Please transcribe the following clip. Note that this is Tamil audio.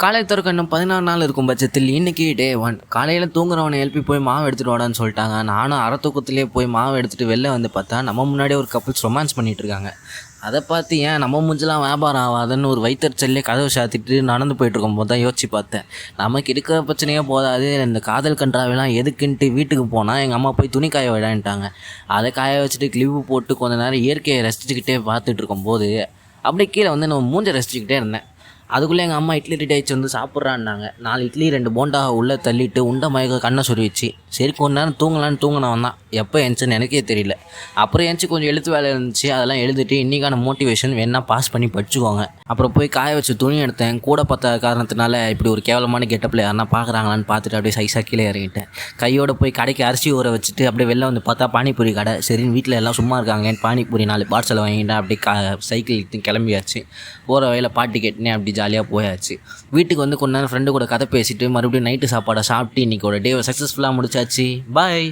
காலை திறக்க இன்னும் 16 நாள் இருக்கும் பட்சத்தில் இன்றைக்கி டே 1 காலையில் தூங்குறவனை எழுப்பி போய் மாவு எடுத்துகிட்டு வாடான்னு சொல்லிட்டாங்க. நானும் அரை தூக்கத்துலேயே போய் மாவு எடுத்துகிட்டு வெளில வந்து பார்த்தா நம்ம முன்னாடியே ஒரு கப்புள்ஸ் ரொமான்ஸ் பண்ணிகிட்டு இருக்காங்க. அதை பார்த்து ஏன் நம்ம மூஞ்செலாம் வியாபாரம் ஆகாதுன்னு ஒரு வயிற்றுச்சல்லே கதவை சாத்திட்டு நடந்து போயிட்டுருக்கும் போது தான் யோசிச்சு பார்த்தேன். நமக்கு இருக்கிற பிரச்சனையே போதாது, இந்த காதல் கன்றாவெல்லாம் எதுக்குன்ட்டு வீட்டுக்கு போனால் எங்கள் அம்மா போய் துணி காய விடான்ட்டாங்க. அதை காய வச்சுட்டு கிளிப்பு போட்டு கொஞ்ச நேரம் இயற்கையை ரசிச்சுக்கிட்டே பார்த்துட்டு இருக்கும்போது அப்படியே கீழே வந்து நம்ம மூஞ்சை ரசிச்சுக்கிட்டே இருந்தேன். அதுக்குள்ளே எங்கள் அம்மா இட்லி ரெடி ஆகிடுச்சு வந்து சாப்பிட்றான்னாங்க. 4 இட்லி 2 போண்டா உள்ளே தள்ளிட்டு உண்டை மயக்க கண்ணை சொருவிச்சு. சரி கொஞ்ச நேரம் தூங்கலான்னு தூங்கினவன் தான் எப்போ எழுந்துச்சுன்னு எனக்கே தெரியல. அப்புறம் எழுந்துச்சி கொஞ்சம் எழுத்து வேலை இருந்துச்சு, அதெல்லாம் எழுதிட்டு இன்றைக்கான மோட்டிவேஷன் வேணால் பாஸ் பண்ணி படிச்சுக்கோங்க. அப்புறம் போய் காய வச்சு துணி எடுத்தேன். கூட பார்த்த காரணத்தினால இப்படி ஒரு கேவலமான கெட்டப்பில் யாருன்னா பார்க்குறாங்களான்னு பார்த்துட்டு அப்படியே சைஸாக கீழே இறங்கிட்டேன். கையோடு போய் கடைக்கு அரிசி ஊற வச்சுட்டு அப்படியே வெளில வந்து பார்த்தா பானிபூரி கடை. சரின்னு வீட்டில் எல்லாம் சும்மா இருக்காங்கன்னு பானிபூரி 4 பார்சல் வாங்கிட்டேன். அப்படியே சைக்கிள் கிளம்பியாச்சு. போகிற வழியில் பாட்டு கேட்டுனே அப்படி ஜாலியாக போயாச்சு. வீட்டுக்கு வந்து கொஞ்ச நேரம் ஃப்ரெண்டு கூட கதை பேசிட்டு மறுபடியும் நைட்டு சாப்பாடை சாப்பிட்டு இன்றைக்கி ஒரு டே சக்ஸஸ்ஃபுல்லாக முடிச்சாச்சு. பாய்.